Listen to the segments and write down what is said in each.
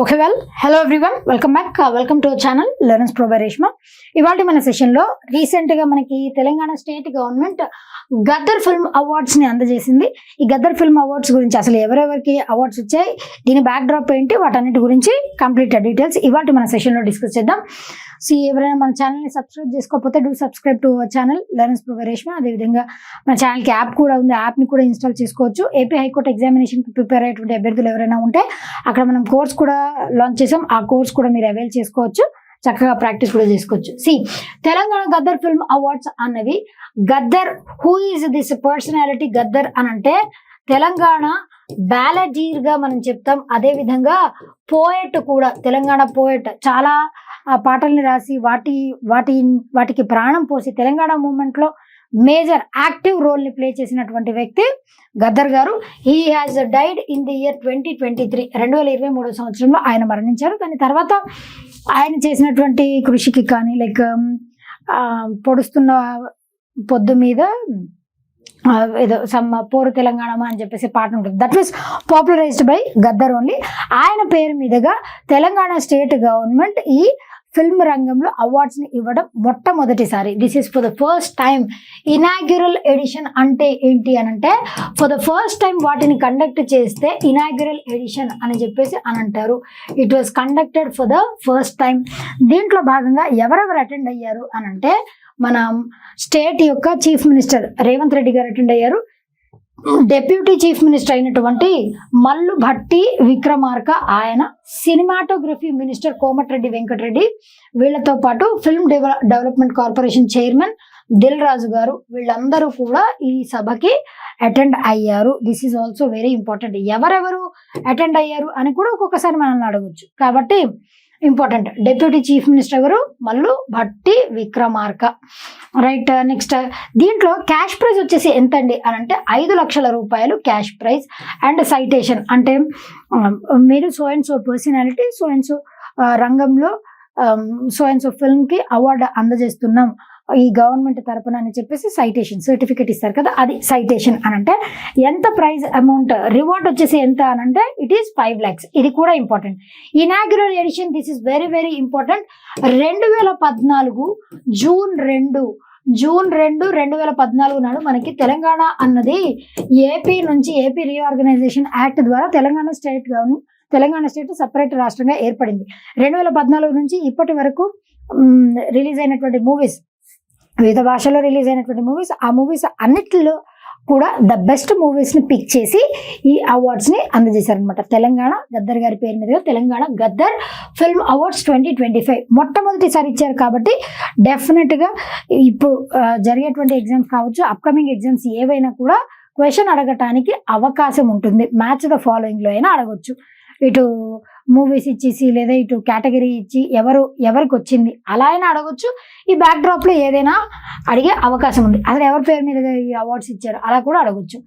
Okay hello everyone, welcome back. Welcome to our channel learners pro by Reshma. ఇవాళ మన సెషన్లో రీసెంట్గా మనకి Telangana state government Gaddar film అవార్డ్స్ని అందజేసింది. ఈ గద్దర్ ఫిల్మ్ అవార్డ్స్ గురించి అసలు ఎవరెవరికి అవార్డ్స్ వచ్చాయి, దీని బ్యాక్ డ్రాప్ ఏంటి, వాటన్నిటి గురించి కంప్లీట్ డీటెయిల్స్ ఇవాళ మన సెషన్లో డిస్కస్ చేద్దాం. ఎవరైనా మన ఛానల్ని సబ్స్క్రైబ్ చేసుకోకపోతే do subscribe to our channel learners pro by Reshma. అదేవిధంగా మన ఛానల్కి యాప్ కూడా ఉంది, యాప్ని కూడా ఇన్స్టాల్ చేసుకోవచ్చు. ఏపీ హైకోర్టు ఎగ్జామినేషన్కి ప్రిపేర్ అయ్యేటువంటి అభ్యర్థులు ఎవరైనా ఉంటే అక్కడ మనం కోర్స్ కూడా లాంచ్ చేసాం. ఆ కోర్స్ కూడా మీరు అవైల్ చేసుకోవచ్చు, చక్కగా ప్రాక్టీస్ కూడా చేసుకోవచ్చు. తెలంగాణ గద్దర్ ఫిల్మ్ అవార్డ్స్ అన్నవి Gaddar, who is this personality Gaddar అని అంటే తెలంగాణ బ్యాలడీర్ గా మనం చెప్తాం. అదే విధంగా పోయెట్ కూడా, తెలంగాణ పోయెట్, చాలా పాటల్ని రాసి వాటికి ప్రాణం పోసి తెలంగాణ మూవ్మెంట్ లో మేజర్ యాక్టివ్ రోల్ ని ప్లే చేసినటువంటి వ్యక్తి గద్దర్ గారు. He has died in the year 2023, 2023 సంవత్సరంలో ఆయన మరణించారు. దాని తర్వాత ఆయన చేసినటువంటి కృషికి కానీ, లైక్ పొడుస్తున్న పొద్దు మీద ఏదో సమ్ పోరు తెలంగాణ అని చెప్పేసి పాట ఉంటుంది. That was popularized by Gaddar only. ఆయన పేరు మీదుగా తెలంగాణ స్టేట్ గవర్నమెంట్ ఈ ఫిల్మ్ రంగంలో అవార్డ్స్ ని ఇవ్వడం మొట్టమొదటిసారి. This is for the first time. Inaugural edition అంటే ఏంటి అని అంటే, ఫర్ ద ఫస్ట్ టైం వాటిని కండక్ట్ చేస్తే ఇనాగ్యురల్ ఎడిషన్ అని చెప్పేసి అని అంటారు. It was conducted for the first time. దీంట్లో భాగంగా ఎవరెవరు అటెండ్ అయ్యారు అని అంటే, మన స్టేట్ యొక్క చీఫ్ మినిస్టర్ రేవంత్ రెడ్డి గారు అటెండ్ అయ్యారు. డెప్యూటీ చీఫ్ మినిస్టర్ అయినటువంటి మల్లు భట్టి విక్రమార్క ఆయన, సినిమాటోగ్రఫీ మినిస్టర్ కోమటిరెడ్డి వెంకటరెడ్డి, వీళ్లతో పాటు film development corporation chairman Dil Raju garu, వీళ్ళందరూ కూడా ఈ సభకి అటెండ్ అయ్యారు. This is also very important. ఎవరెవరు అటెండ్ అయ్యారు అని కూడా ఒక్కొక్కసారి మనల్ని అడగచ్చు, కాబట్టి ఇంపార్టెంట్. డెప్యూటీ చీఫ్ మినిస్టర్ గారు మల్లు భట్టి విక్రమార్క. రైట్, నెక్స్ట్ దీంట్లో క్యాష్ ప్రైజ్ వచ్చేసి ఎంత అండి అని అంటే 5 లక్షల రూపాయలు క్యాష్ ప్రైజ్ అండ్ సైటేషన్. అంటే మీరు so and so personality, so and so రంగంలో సో అండ్ సో ఫిల్మ్కి అవార్డు అందజేస్తున్నాం ఈ గవర్నమెంట్ తరపున అని చెప్పేసి సైటేషన్ సర్టిఫికేట్ ఇస్తారు కదా, అది సైటేషన్ అని అంటే. ఎంత ప్రైజ్ అమౌంట్, రివార్డ్ వచ్చేసి ఎంత అని అంటే ఇట్ ఈస్ 5 lakhs. ఇది కూడా important. Inaugural edition, this is very very important. 2014 June 2, 2014 నాడు మనకి తెలంగాణ అన్నది ఏపీ నుంచి, ఏపీ రీఆర్గనైజేషన్ యాక్ట్ ద్వారా తెలంగాణ స్టేట్ సపరేట్ రాష్ట్రంగా ఏర్పడింది. 2014 నుంచి ఇప్పటి వరకు రిలీజ్ అయినటువంటి మూవీస్, వివిధ భాషలో రిలీజ్ అయినటువంటి మూవీస్, ఆ మూవీస్ అన్నిటిలో కూడా ద బెస్ట్ మూవీస్ని పిక్ చేసి ఈ అవార్డ్స్ని అందజేశారనమాట. తెలంగాణ గద్దర్ గారి పేరు మీదుగా తెలంగాణ గద్దర్ ఫిల్మ్ అవార్డ్స్ 2025 మొట్టమొదటిసారి ఇచ్చారు. కాబట్టి డెఫినెట్గా ఇప్పుడు జరిగేటువంటి ఎగ్జామ్స్ కావచ్చు, అప్కమింగ్ ఎగ్జామ్స్ ఏవైనా కూడా క్వశ్చన్ అడగటానికి అవకాశం ఉంటుంది. మ్యాచ్ ద ఫాలోయింగ్లో అయినా అడగొచ్చు. ఇటు మూవీస్ ఇచ్చేసి, లేదా ఇటు కేటగిరీ ఇచ్చి ఎవరికి వచ్చింది అలా అయినా అడగొచ్చు. ఈ బ్యాక్ డ్రాప్లో ఏదైనా అడిగే అవకాశం ఉంది. అసలు ఎవరి పేరు మీద ఈ అవార్డ్స్ ఇచ్చారు అలా కూడా అడగొచ్చు.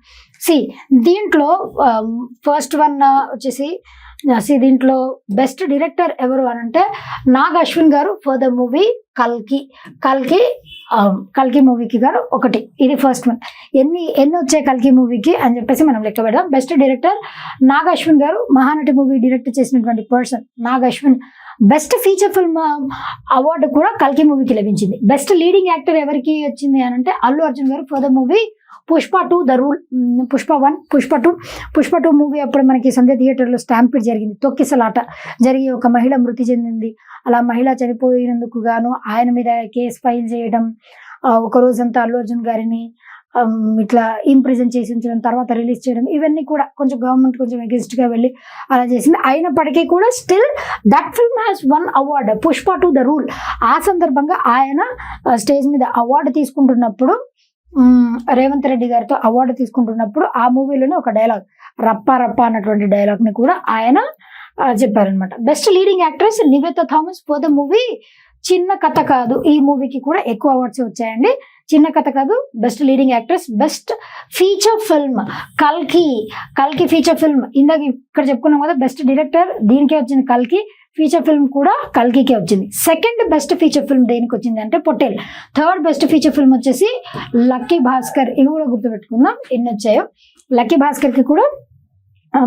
దీంట్లో ఫస్ట్ వన్ వచ్చేసి, దీంట్లో బెస్ట్ డైరెక్టర్ ఎవరు అని అంటే నాగ్ అశ్విన్ గారు ఫర్ ద మూవీ కల్కి మూవీకి గారు 1. ఇది ఫస్ట్ వన్. ఎన్ని వచ్చాయి కల్కి మూవీకి అని చెప్పేసి మనం లెక్క పెడదాం. బెస్ట్ డైరెక్టర్ నాగ్ అశ్విన్ గారు, మహానటి మూవీ డైరెక్ట్ చేసినటువంటి person Nag Ashwin. Best feature film award కూడా కల్కి మూవీకి లభించింది. బెస్ట్ లీడింగ్ యాక్టర్ ఎవరికి వచ్చింది అని అంటే అల్లు అర్జున్ గారు for the movie Pushpa 2 the rule. Pushpa 1, Pushpa 2 movie అప్పుడు మనకి సంధ్య థియేటర్లో స్టాంపిడ్ జరిగింది, తొక్కిసలాట జరిగి ఒక మహిళ మృతి చెందింది. అలా మహిళ చనిపోయినందుకు గాను ఆయన మీద కేసు ఫైల్ చేయడం, ఒక రోజంతా అల్లు అర్జున్ గారిని ఇట్లా ఇంప్రిజన్ చేసి ఉంచడం, తర్వాత రిలీజ్ చేయడం, ఇవన్నీ కూడా కొంచెం గవర్నమెంట్ కొంచెం అగెన్స్ట్ గా వెళ్ళి అలా చేసింది. అయినప్పటికీ కూడా still that film has one award, Pushpa 2 the rule. ఆ సందర్భంగా ఆయన స్టేజ్ మీద అవార్డు తీసుకుంటున్నప్పుడు, రేవంత్ రెడ్డి గారితో అవార్డు తీసుకుంటున్నప్పుడు ఆ మూవీలోనే ఒక డైలాగ్, రప్ప రప్ప అన్నటువంటి డైలాగ్ ని కూడా ఆయన చెప్పారనమాట. Best leading actress Nivetha Thomas for the movie చిన్న కథ కాదు. ఈ మూవీకి కూడా ఎక్కువ అవార్డ్స్ వచ్చాయండి. చిన్న కథ కాదు, best leading actress. Best feature film కల్కి ఫీచర్ ఫిల్మ్. ఇందాక ఇక్కడ చెప్పుకున్నాం కదా, బెస్ట్ డైరెక్టర్ దీనికే వచ్చింది కల్కి, ఫీచర్ ఫిల్మ్ కూడా కల్కికే వచ్చింది. సెకండ్ బెస్ట్ ఫీచర్ ఫిల్మ్ దేనికి వచ్చింది అంటే పొటేల్. థర్డ్ బెస్ట్ ఫీచర్ ఫిల్మ్ వచ్చేసి లక్కీ భాస్కర్. ఇవి కూడా గుర్తుపెట్టుకుందాం ఎన్ని వచ్చాయో. లక్కీ భాస్కర్కి కూడా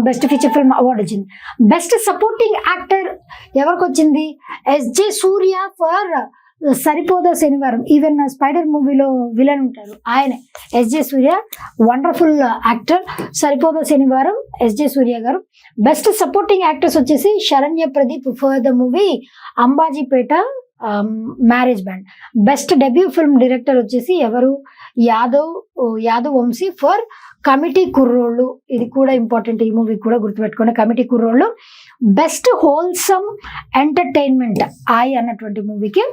బెస్ట్ ఫీచర్ ఫిల్మ్ అవార్డు వచ్చింది. బెస్ట్ సపోర్టింగ్ యాక్టర్ ఎవరికి వచ్చింది? ఎస్జే సూర్య ఫర్ సరిపోదా శనివారం. ఈవెన్ స్పైడర్ మూవీలో విలన్ ఉంటారు ఆయనే, ఎస్జే సూర్య, వండర్ఫుల్ యాక్టర్. సరిపోదా శనివారం ఎస్జే సూర్య గారు. బెస్ట్ సపోర్టింగ్ యాక్టర్స్ వచ్చేసి Saranya Pradeep for the movie Ambajipeta marriage band. Best debut film director వచ్చేసి ఎవరు? Yadav Vamsi for committee Kurrollu. ఇది కూడా ఇంపార్టెంట్, ఈ మూవీ కూడా గుర్తుపెట్టుకోండి, కమిటీ కుర్రోళ్ళు. బెస్ట్ హోల్సమ్ ఎంటర్టైన్మెంట్ ఆయ్ అన్నటువంటి మూవీకి.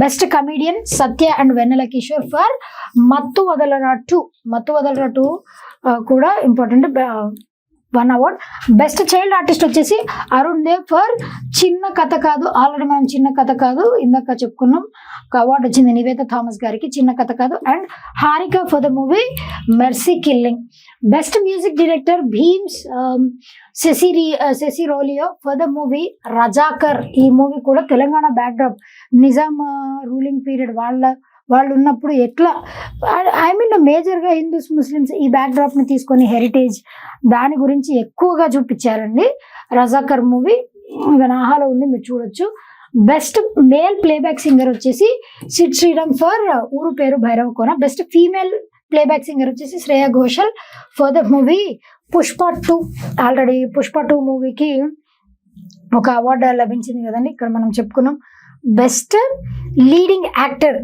Best comedian Satya and Vennela Kishore for మత్తు వదలరా 2 కూడా important, 1 award. Best child artist వచ్చేసి అరుణ్ దేవ్ ఫర్ చిన్న కథ కాదు. ఆల్రెడీ మనం చిన్న కథ కాదు ఇందాక చెప్పుకున్నాం, ఒక అవార్డు వచ్చింది నివేత థామస్ గారికి, చిన్న కథ కాదు. And Harika for the movie mercy killing. Best music director Bheems Ceciroleo for the movie Razakar. ఈ మూవీ కూడా Telangana backdrop, Nizam ruling period వాళ్ళు ఉన్నప్పుడు ఎట్లా, ఐ మీన్ మేజర్గా హిందూస్ ముస్లిమ్స్ ఈ బ్యాక్డ్రాప్ని తీసుకొని హెరిటేజ్ దాని గురించి ఎక్కువగా చూపించారండి. రజాకర్ మూవీ ఆహాలో ఉంది, మీరు చూడొచ్చు. బెస్ట్ మేల్ ప్లేబ్యాక్ సింగర్ వచ్చేసి సిడ్ శ్రీరామ్ ఫర్ ఊరు పేరు భైరవ కోన. బెస్ట్ ఫీమేల్ ప్లేబ్యాక్ సింగర్ వచ్చేసి Shreya Ghoshal for the movie Pushpa 2. Already Pushpa 2 మూవీకి ఒక అవార్డు లభించింది కదండి, ఇక్కడ మనం చెప్పుకున్నాం. బెస్ట్ లీడింగ్ యాక్టర్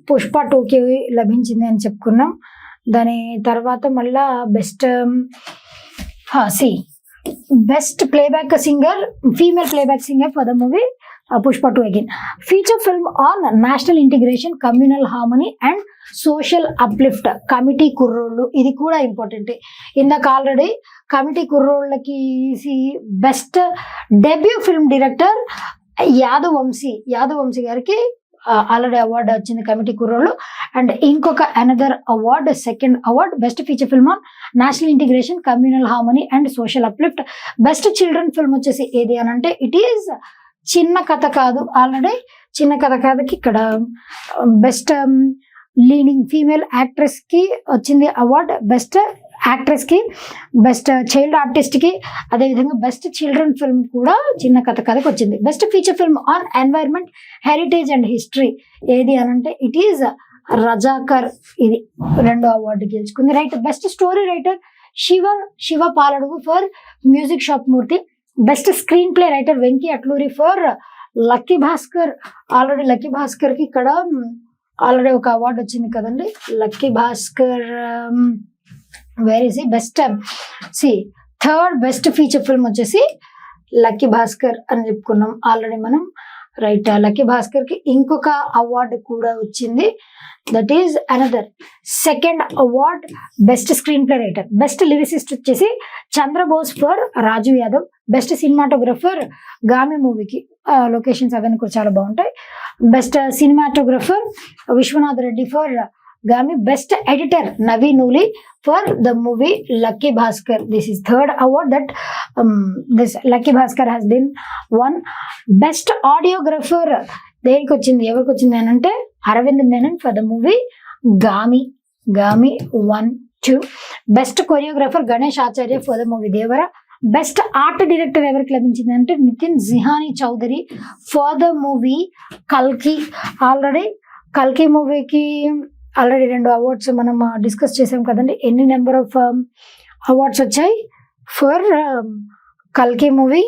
పుష్ప 2కి లభించింది అని చెప్పుకున్నాం. దాని తర్వాత మళ్ళా best playback singer, female playback singer for the movie Pushpa 2 again. Feature film on national integration, communal harmony and social uplift committee Kurrollu. ఇది కూడా ఇంపార్టెంట్. ఇందాక ఆల్రెడీ కమిటీ కుర్రోళ్ళకి best debut film director Yadav Vamsi గారికి ఆల్రెడీ అవార్డు వచ్చింది కమిటీ కుర్రోళ్ళు. అండ్ ఇంకొక another award, second award best feature film on national integration, communal harmony and social uplift. Best children film వచ్చేసి ఏది అని అంటే ఇట్ ఈస్ చిన్న కథ కాదు. ఆల్రెడీ చిన్న కథ కాదుకి ఇక్కడ బెస్ట్ లీడింగ్ ఫీమేల్ యాక్ట్రెస్ కి వచ్చింది అవార్డ్, బెస్ట్ యాక్ట్రెస్ కి, బెస్ట్ చైల్డ్ ఆర్టిస్ట్ కి, అదేవిధంగా బెస్ట్ చిల్డ్రన్ ఫిల్మ్ కూడా చిన్న కథ కథకి వచ్చింది. Best feature film on environment, heritage and history ఏది అనంటే ఇట్ ఈస్ రజాకర్. ఇది 2 అవార్డు గెలుచుకుంది. Right. Best story writer Shiva Paladugu for music shop Murthy. Best screenplay writer Venky Atluri for lucky Bhaskar. Already lucky Bhaskar కి ఇక్కడ ఆల్రెడీ ఒక అవార్డు వచ్చింది కదండి. Lucky Bhaskar where is best third best feature film వచ్చేసి లక్కీ భాస్కర్ అని చెప్పుకున్నాం ఆల్రెడీ మనం. రైట్. లక్కీ భాస్కర్ కి ఇంకొక అవార్డు కూడా వచ్చింది, that is another second award best screenplay writer. Best lyricist వచ్చేసి Chandrabose for Raju Yadav. Best cinematographer Gaami మూవీకి లొకేషన్స్ అవన్నీ కూడా చాలా బాగుంటాయి. Best cinematographer Viswanath Reddy for Gaami. Best editor Navi Nooli for the movie lucky Bhaskar. This is third award that this Lucky Bhaskar has been won. Best ఆడియోగ్రఫర్ దేనికి వచ్చింది, ఎవరికి వచ్చింది అని అంటే Arvind Menon for the movie Gaami 1, 2. Best choreographer Ganesh Acharya for the movie Devara. Best art director ఎవరికి లభించింది అంటే Nitin జిహానీ Chowdary for the movie కల్కి. ఆల్రెడీ కల్కి మూవీకి ఆల్రెడీ 2 అవార్డ్స్ మనం డిస్కస్ చేసాం కదండి. ఎన్ని నెంబర్ ఆఫ్ అవార్డ్స్ వచ్చాయి ఫర్ కల్కి movie?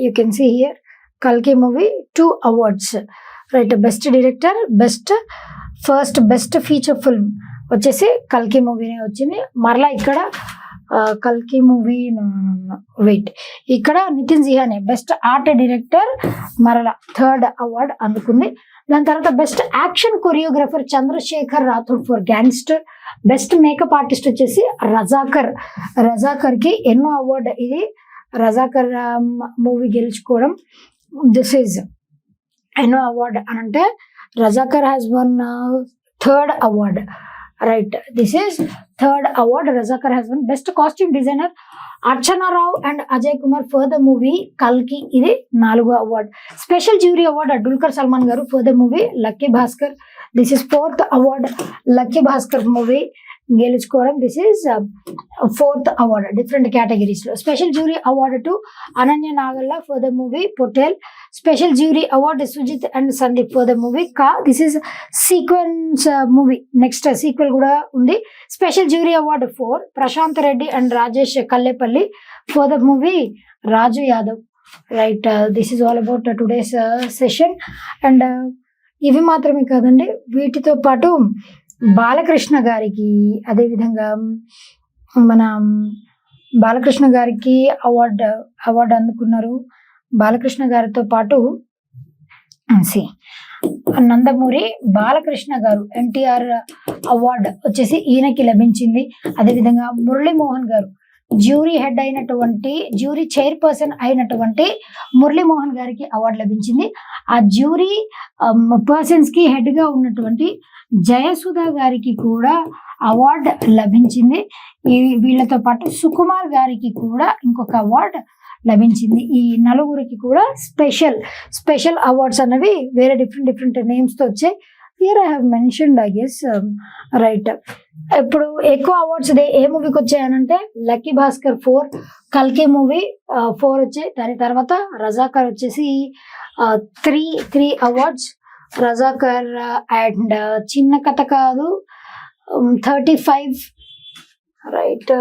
You can see here కల్కి movie 2 awards. Right. Best director, best feature film వచ్చేసి కల్కి మూవీనే వచ్చింది. మరలా ఇక్కడ కల్కి మూవీ ఇక్కడ నితిన్ జిహానీ బెస్ట్ ఆర్ట్ డైరెక్టర్ మరలా 3rd అవార్డ్ అందుకుంది. దాని తర్వాత best action choreographer Chandrasekhar Rathod for gangster. Best makeup artist వచ్చేసి రజాకర్ కి ఎన్నో అవార్డు ఇది రజాకర్ మూవీ గెలుచుకోవడం. దిస్ ఈజ్ ఎన్నో అవార్డు అని అంటే Razakar has won 3rd award. Right. This is 3rd award Razakar has won. Best costume designer Archana Rao and Ajay Kumar for the movie కల్కి. ఇది 4వ award. Special jury award Dulquer Salmaan garu for the movie lucky Bhaskar. This is 4th award lucky Bhaskar movie. గెలుచుకోవడం. This is 4th award different categories లో. Special jury award to Ananya Nagalla for the movie Potel. Special jury award Sujith and Sandeep for the movie కా. This is sequence movie. Next sequel కూడా ఉంది. Special jury award for Prashant Reddy and Rajesh Kallepalli for the movie Raju Yadav. Right, this is all about today's session. And ఇవి మాత్రమే కాదండి, వీటితో పాటు బాలకృష్ణ గారికి, అదేవిధంగా మన బాలకృష్ణ గారికి అవార్డు అందుకున్నారు. బాలకృష్ణ గారితో పాటు నందమూరి బాలకృష్ణ గారు ఎన్టీఆర్ అవార్డు వచ్చేసి ఈయనకి లభించింది. అదేవిధంగా మురళీమోహన్ గారు జ్యూరీ హెడ్ అయినటువంటి, జ్యూరీ చైర్పర్సన్ అయినటువంటి మురళీమోహన్ గారికి అవార్డు లభించింది. ఆ జ్యూరీ పర్సన్స్ కి హెడ్ గా ఉన్నటువంటి జయసుధ గారికి కూడా అవార్డు లభించింది. వీళ్ళతో పాటు సుకుమార్ గారికి కూడా ఇంకొక అవార్డు లభించింది. ఈ నలుగురికి కూడా స్పెషల్ అవార్డ్స్ అన్నవి వేరే డిఫరెంట్ నేమ్స్ తో వచ్చాయి. Here I have mentioned I guess. Right, ఇప్పుడు ఎక్కువ అవార్డ్స్ ఏ మూవీకి వచ్చాయనంటే లక్కీ భాస్కర్ 4, కల్కి మూవీ 4 వచ్చాయి. దాని తర్వాత రజాకర్ వచ్చేసి 3 అవార్డ్స్. రజాకర్ అండ్ చిన్న కథ కాదు 35. రైట్,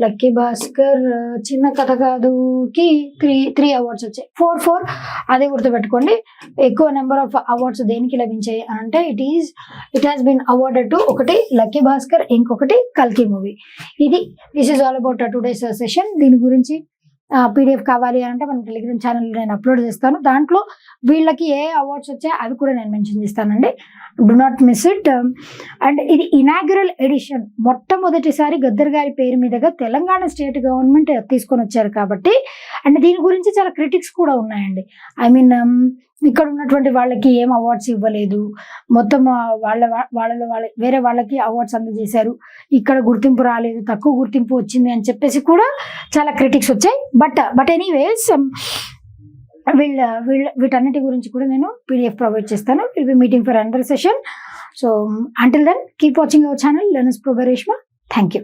లక్కీ భాస్కర్ చిన్న కథ కాదుకి 3 అవార్డ్స్ వచ్చాయి. 4 అదే గుర్తుపెట్టుకోండి. ఎక్కువ నెంబర్ ఆఫ్ అవార్డ్స్ దేనికి లభించాయి అంటే it has been awarded to ఒకటి లక్కీ భాస్కర్, ఇంకొకటి కల్కి movie. This is all about today's session. దీని గురించి PDF కావాలి అంటే మన టెలిగ్రామ్ ఛానల్ నేను అప్లోడ్ చేస్తాను. దాంట్లో వీళ్ళకి ఏ అవార్డ్స్ వచ్చాయో అవి కూడా నేను మెన్షన్ చేస్తానండి. Do not miss it. And ఇది ఇనాగ్రల్ ఎడిషన్. మొట్టమొదటిసారి గద్దర్ గారి పేరు మీదుగా తెలంగాణ స్టేట్ గవర్నమెంట్ తీసుకొని వచ్చారు కాబట్టి, అండ్ దీని గురించి చాలా క్రిటిక్స్ కూడా ఉన్నాయండి. ఐ మీన్ ఇక్కడ ఉన్నటువంటి వాళ్ళకి ఏం అవార్డ్స్ ఇవ్వలేదు, మొత్తం వాళ్ళలో వేరే వాళ్ళకి అవార్డ్స్ అందజేశారు, ఇక్కడ గుర్తింపు రాలేదు, తక్కువ గుర్తింపు వచ్చింది అని చెప్పేసి కూడా చాలా క్రిటిక్స్ వచ్చాయి. బట్ ఎనీవేస్ వీటన్నిటి గురించి కూడా నేను PDF ప్రొవైడ్ చేస్తాను. Will be meeting for another session. So until then keep watching our channel learners pro by Reshma. Thank you.